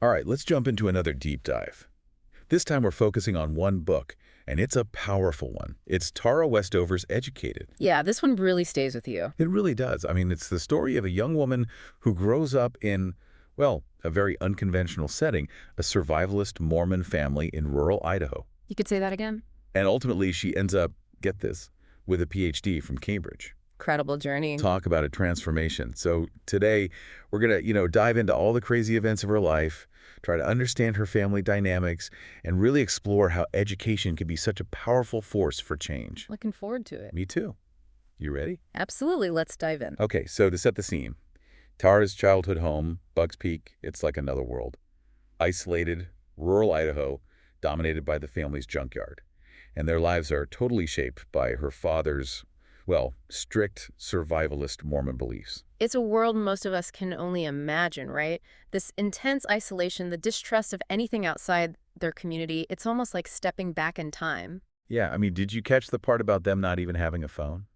All right, let's jump into another deep dive. This time we're focusing on one book, and it's a powerful one. It's Tara Westover's Educated. Yeah, this one really stays with you. It really does. I mean, it's the story of a young woman who grows up in, well, a very unconventional setting, a survivalist Mormon family in rural Idaho. You could say that again? And ultimately, she ends up, get this, with a PhD from Cambridge. Incredible journey. Talk about a transformation. So today, we're going to, dive into all the crazy events of her life, try to understand her family dynamics, and really explore how education can be such a powerful force for change. Looking forward to it. Me too. You ready? Absolutely. Let's dive in. Okay, so to set the scene, Tara's childhood home, Bugs Peak, it's like another world. Isolated, rural Idaho, dominated by the family's junkyard. And their lives are totally shaped by her father's, well, strict survivalist Mormon beliefs. It's a world most of us can only imagine, right? This intense isolation, the distrust of anything outside their community, it's almost like stepping back in time. Yeah, I mean, did you catch the part about them not even having a phone?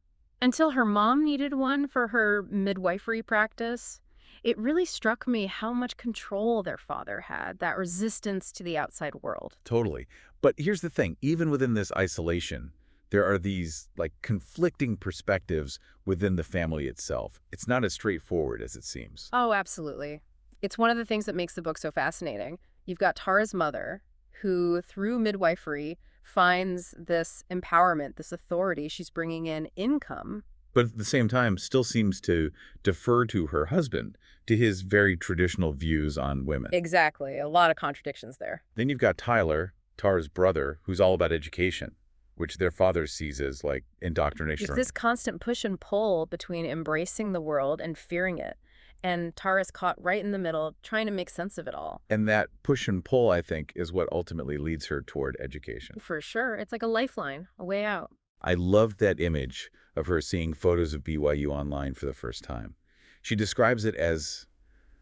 Until her mom needed one for her midwifery practice, it really struck me how much control their father had, that resistance to the outside world. Totally. But here's the thing, even within this isolation, there are these, like, conflicting perspectives within the family itself. It's not as straightforward as it seems. Oh, absolutely. It's one of the things that makes the book so fascinating. You've got Tara's mother, who, through midwifery, finds this empowerment, this authority. She's bringing in income. But at the same time, still seems to defer to her husband, to his very traditional views on women. Exactly. A lot of contradictions there. Then you've got Tyler, Tara's brother, who's all about education, which their father sees as, like, indoctrination. There's this constant push and pull between embracing the world and fearing it. And Tara's caught right in the middle, trying to make sense of it all. And that push and pull, I think, is what ultimately leads her toward education. For sure. It's like a lifeline, a way out. I loved that image of her seeing photos of BYU online for the first time. She describes it as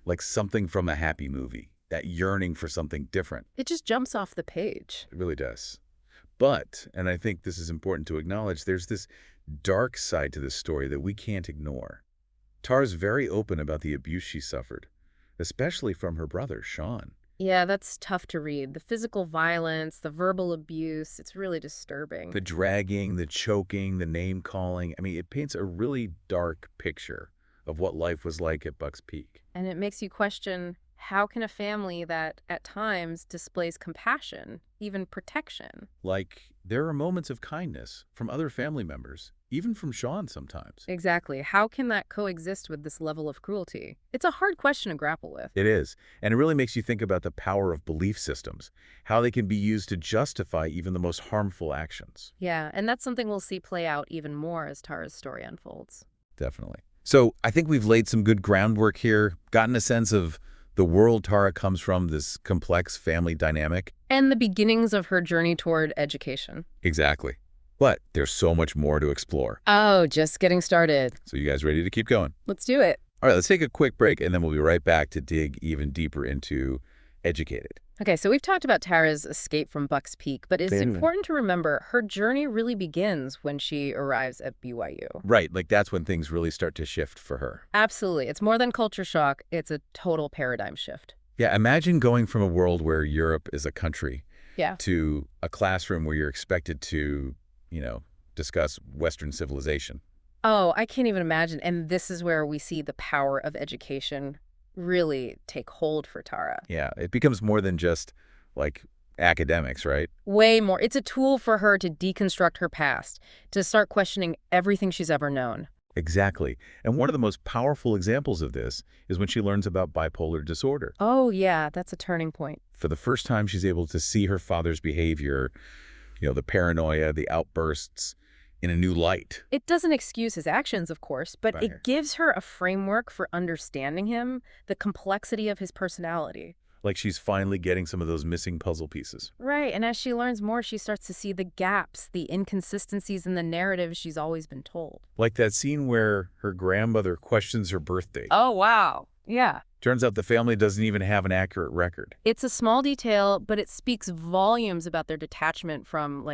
like something from a happy movie, that yearning for something different. It just jumps off the page. It really does. But, and I think this is important to acknowledge, there's this dark side to this story that we can't ignore. Tara's very open about the abuse she suffered, especially from her brother, Sean. Yeah, that's tough to read. The physical violence, the verbal abuse, it's really disturbing. The dragging, the choking, the name-calling. I mean, it paints a really dark picture of what life was like at Bucks Peak. And it makes you question, how can a family that at times displays compassion, even protection? Like, there are moments of kindness from other family members, even from Sean sometimes. Exactly. How can that coexist with this level of cruelty? It's a hard question to grapple with. It is. And it really makes you think about the power of belief systems, how they can be used to justify even the most harmful actions. Yeah, and that's something we'll see play out even more as Tara's story unfolds. Definitely. So I think we've laid some good groundwork here, gotten a sense of the world Tara comes from, this complex family dynamic. And the beginnings of her journey toward education. Exactly. But there's so much more to explore. Oh, just getting started. So you guys ready to keep going? Let's do it. All right, let's take a quick break, and then we'll be right back to dig even deeper into Educated. Okay, so we've talked about Tara's escape from Bucks Peak, but it's important to remember her journey really begins when she arrives at BYU. Right, like that's when things really start to shift for her. Absolutely. It's more than culture shock. It's a total paradigm shift. Yeah, imagine going from a world where Europe is a country Yeah. to a classroom where you're expected to, discuss Western civilization. Oh, I can't even imagine. And this is where we see the power of education really take hold for Tara. Yeah, it becomes more than just, like, academics, right? Way more. It's a tool for her to deconstruct her past, to start questioning everything she's ever known. Exactly. And one of the most powerful examples of this is when she learns about bipolar disorder. Oh, yeah, that's a turning point. For the first time, she's able to see her father's behavior, the paranoia, the outbursts, in a new light. It doesn't excuse his actions, of course, but Right. it gives her a framework for understanding him, the complexity of his personality. Like she's finally getting some of those missing puzzle pieces. Right, and as she learns more, she starts to see the gaps, the inconsistencies in the narrative she's always been told. Like that scene where her grandmother questions her birth date. Oh, wow. Yeah. Turns out the family doesn't even have an accurate record. It's a small detail, but it speaks volumes about their detachment from,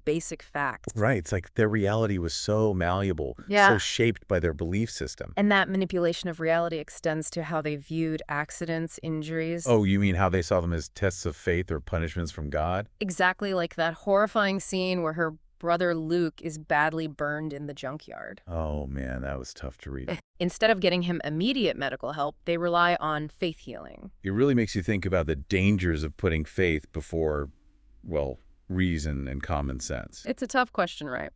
basic facts. Right. It's like their reality was so malleable, so Yeah. shaped by their belief system. And that manipulation of reality extends to how they viewed accidents, injuries. Oh, you mean how they saw them as tests of faith or punishments from God? Exactly like that horrifying scene where her brother Luke is badly burned in the junkyard. Oh, man, that was tough to read. Instead of getting him immediate medical help, they rely on faith healing. It really makes you think about the dangers of putting faith before, well, reason and common sense. It's a tough question, right?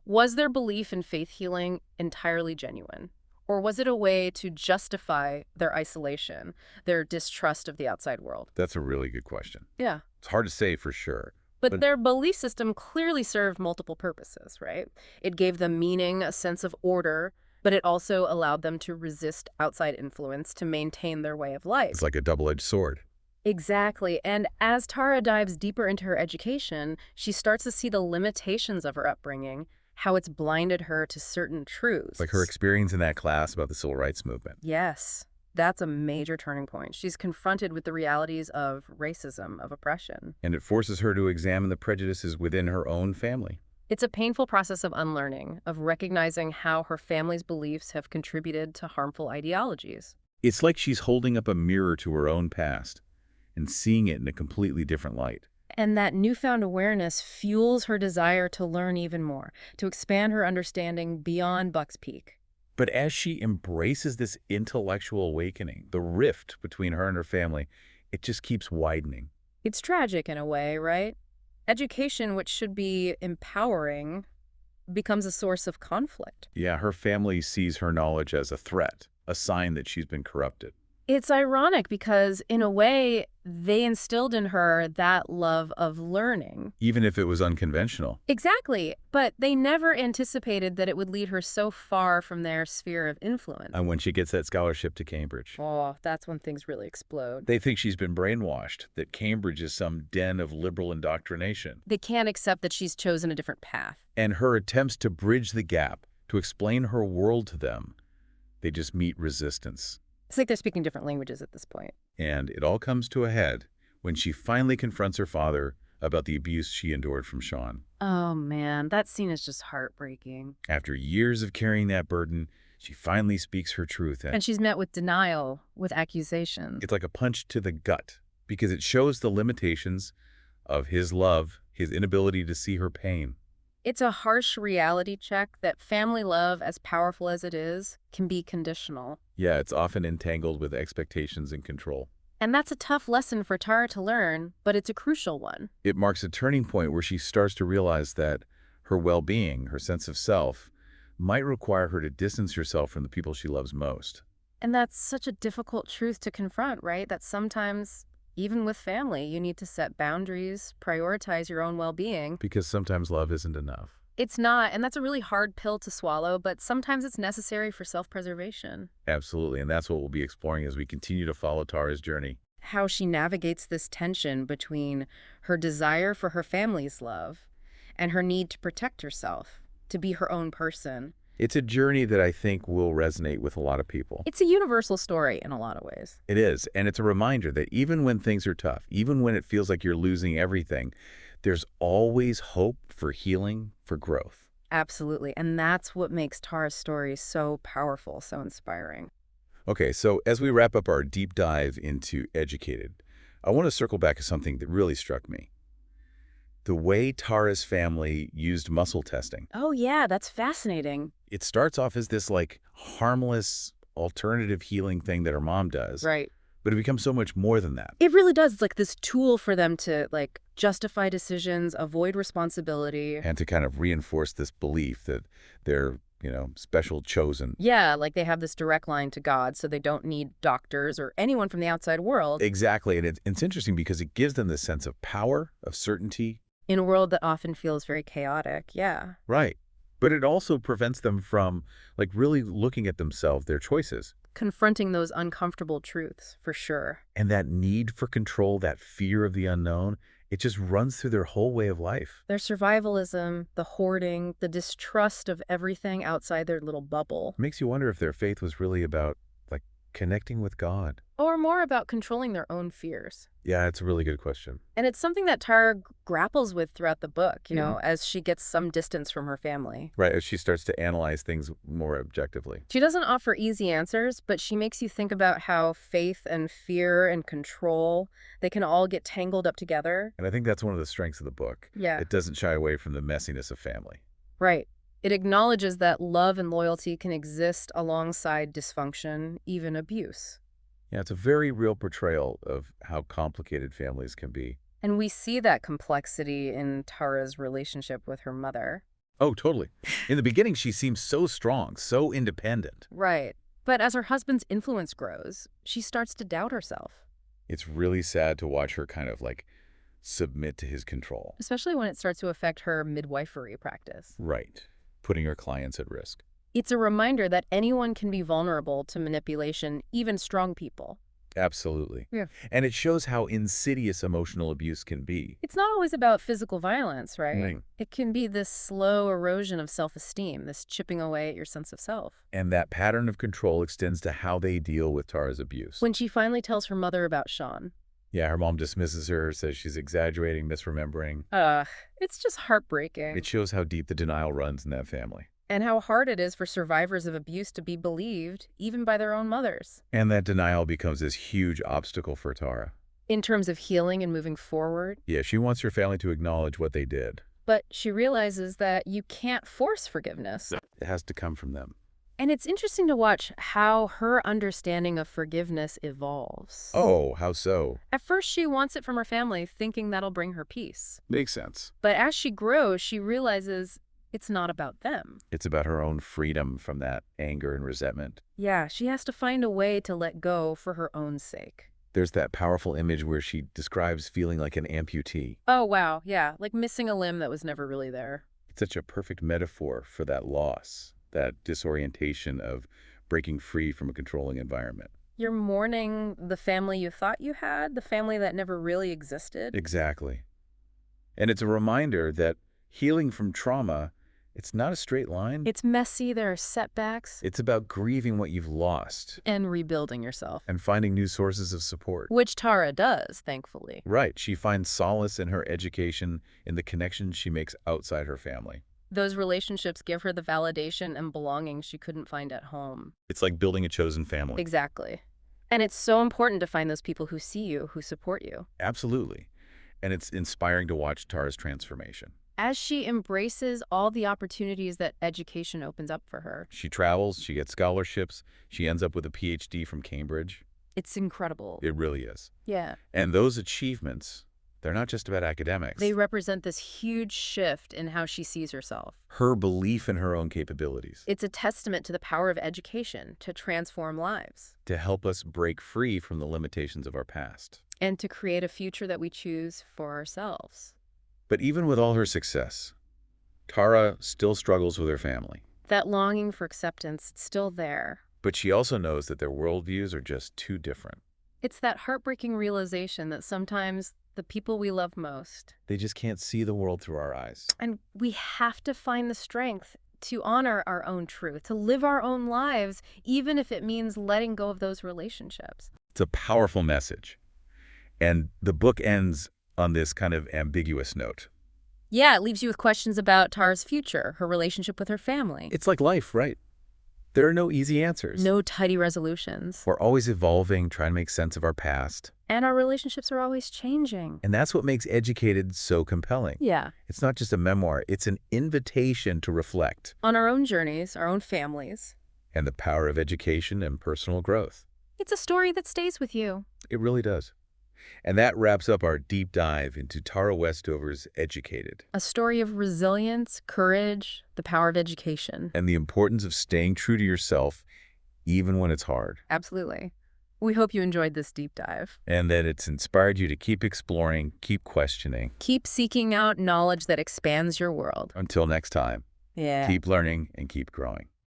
Was their belief in faith healing entirely genuine? Or was it a way to justify their isolation, their distrust of the outside world? That's a really good question. Yeah. It's hard to say for sure. But their belief system clearly served multiple purposes, right? It gave them meaning, a sense of order, but it also allowed them to resist outside influence to maintain their way of life. It's like a double-edged sword. Exactly. And as Tara dives deeper into her education, she starts to see the limitations of her upbringing, how it's blinded her to certain truths. Like her experience in that class about the civil rights movement. Yes, that's a major turning point. She's confronted with the realities of racism, of oppression. And it forces her to examine the prejudices within her own family. It's a painful process of unlearning, of recognizing how her family's beliefs have contributed to harmful ideologies. It's like she's holding up a mirror to her own past and seeing it in a completely different light. And that newfound awareness fuels her desire to learn even more, to expand her understanding beyond Buck's Peak. But as she embraces this intellectual awakening, the rift between her and her family, it just keeps widening. It's tragic in a way, right? Education, which should be empowering, becomes a source of conflict. Yeah, her family sees her knowledge as a threat, a sign that she's been corrupted. It's ironic because, in a way, they instilled in her that love of learning. Even if it was unconventional. Exactly, but they never anticipated that it would lead her so far from their sphere of influence. And when she gets that scholarship to Cambridge. Oh, that's when things really explode. They think she's been brainwashed, that Cambridge is some den of liberal indoctrination. They can't accept that she's chosen a different path. And her attempts to bridge the gap, to explain her world to them, they just meet resistance. It's like they're speaking different languages at this point. And it all comes to a head when she finally confronts her father about the abuse she endured from Sean. Oh, man, that scene is just heartbreaking. After years of carrying that burden, she finally speaks her truth. And she's met with denial, with accusation. It's like a punch to the gut because it shows the limitations of his love, his inability to see her pain. It's a harsh reality check that family love, as powerful as it is, can be conditional. Yeah, it's often entangled with expectations and control. And that's a tough lesson for Tara to learn, but it's a crucial one. It marks a turning point where she starts to realize that her well-being, her sense of self, might require her to distance herself from the people she loves most. And that's such a difficult truth to confront, right? That sometimes, even with family, you need to set boundaries, prioritize your own well-being. Because sometimes love isn't enough. It's not, and that's a really hard pill to swallow, but sometimes it's necessary for self-preservation. Absolutely, and that's what we'll be exploring as we continue to follow Tara's journey. How she navigates this tension between her desire for her family's love and her need to protect herself, to be her own person. It's a journey that I think will resonate with a lot of people. It's a universal story in a lot of ways. It is, and it's a reminder that even when things are tough, even when it feels like you're losing everything, there's always hope for healing, for growth. Absolutely, and that's what makes Tara's story so powerful, so inspiring. Okay, so as we wrap up our deep dive into Educated, I want to circle back to something that really struck me. The way Tara's family used muscle testing. Oh yeah, that's fascinating. It starts off as this like harmless alternative healing thing that her mom does. Right. But it becomes so much more than that. It really does. It's like this tool for them to justify decisions, avoid responsibility. And to kind of reinforce this belief that they're, special chosen. Yeah, like they have this direct line to God, so they don't need doctors or anyone from the outside world. Exactly. And it's interesting because it gives them this sense of power, of certainty. In a world that often feels very chaotic, yeah. Right. But it also prevents them from really looking at themselves, their choices. Confronting those uncomfortable truths, for sure. And that need for control, that fear of the unknown, it just runs through their whole way of life. Their survivalism, the hoarding, the distrust of everything outside their little bubble. It makes you wonder if their faith was really about connecting with God. or more about controlling their own fears? Yeah, it's a really good question. And it's something that Tara grapples with throughout the book, as she gets some distance from her family. Right, as she starts to analyze things more objectively. She doesn't offer easy answers, but she makes you think about how faith and fear and control, they can all get tangled up together. And I think that's one of the strengths of the book. Yeah. It doesn't shy away from the messiness of family. Right. It acknowledges that love and loyalty can exist alongside dysfunction, even abuse. Yeah, it's a very real portrayal of how complicated families can be. And we see that complexity in Tara's relationship with her mother. Oh, totally. In the beginning, she seems so strong, so independent. Right. But as her husband's influence grows, she starts to doubt herself. It's really sad to watch her kind of submit to his control. Especially when it starts to affect her midwifery practice. Right. Putting her clients at risk. It's a reminder that anyone can be vulnerable to manipulation, even strong people. Absolutely. Yeah. And it shows how insidious emotional abuse can be. It's not always about physical violence, right? Right. It can be this slow erosion of self-esteem, this chipping away at your sense of self. And that pattern of control extends to how they deal with Tara's abuse. When she finally tells her mother about Sean. Yeah, her mom dismisses her, says she's exaggerating, misremembering. It's just heartbreaking. It shows how deep the denial runs in that family. And how hard it is for survivors of abuse to be believed, even by their own mothers. And that denial becomes this huge obstacle for Tara. In terms of healing and moving forward. Yeah, she wants her family to acknowledge what they did. But she realizes that you can't force forgiveness. It has to come from them. And it's interesting to watch how her understanding of forgiveness evolves. Oh, how so? At first, she wants it from her family, thinking that'll bring her peace. Makes sense. But as she grows, she realizes it's not about them. It's about her own freedom from that anger and resentment. Yeah, she has to find a way to let go for her own sake. There's that powerful image where she describes feeling like an amputee. Oh, wow, yeah, like missing a limb that was never really there. It's such a perfect metaphor for that loss, that disorientation of breaking free from a controlling environment. You're mourning the family you thought you had, the family that never really existed. Exactly. And it's a reminder that healing from trauma, it's not a straight line. It's messy, there are setbacks. It's about grieving what you've lost. And rebuilding yourself. And finding new sources of support. Which Tara does, thankfully. Right. She finds solace in her education, in the connections she makes outside her family. Those relationships give her the validation and belonging she couldn't find at home. It's like building a chosen family. Exactly. And it's so important to find those people who see you, who support you. Absolutely. And it's inspiring to watch Tara's transformation. As she embraces all the opportunities that education opens up for her. She travels, she gets scholarships, she ends up with a PhD from Cambridge. It's incredible. It really is. Yeah. And those achievements, they're not just about academics. They represent this huge shift in how she sees herself. Her belief in her own capabilities. It's a testament to the power of education to transform lives. To help us break free from the limitations of our past. And to create a future that we choose for ourselves. But even with all her success, Tara still struggles with her family. That longing for acceptance is still there. But she also knows that their worldviews are just too different. It's that heartbreaking realization that sometimes the people we love most, they just can't see the world through our eyes. And we have to find the strength to honor our own truth, to live our own lives, even if it means letting go of those relationships. It's a powerful message. And the book ends on this kind of ambiguous note. Yeah, it leaves you with questions about Tara's future, her relationship with her family. It's like life, right? There are no easy answers. No tidy resolutions. We're always evolving, trying to make sense of our past. And our relationships are always changing. And that's what makes Educated so compelling. Yeah. It's not just a memoir, it's an invitation to reflect. On our own journeys, our own families. And the power of education and personal growth. It's a story that stays with you. It really does. And that wraps up our deep dive into Tara Westover's Educated. A story of resilience, courage, the power of education. And the importance of staying true to yourself, even when it's hard. Absolutely. We hope you enjoyed this deep dive. And that it's inspired you to keep exploring, keep questioning. Keep seeking out knowledge that expands your world. Until next time. Yeah. Keep learning and keep growing.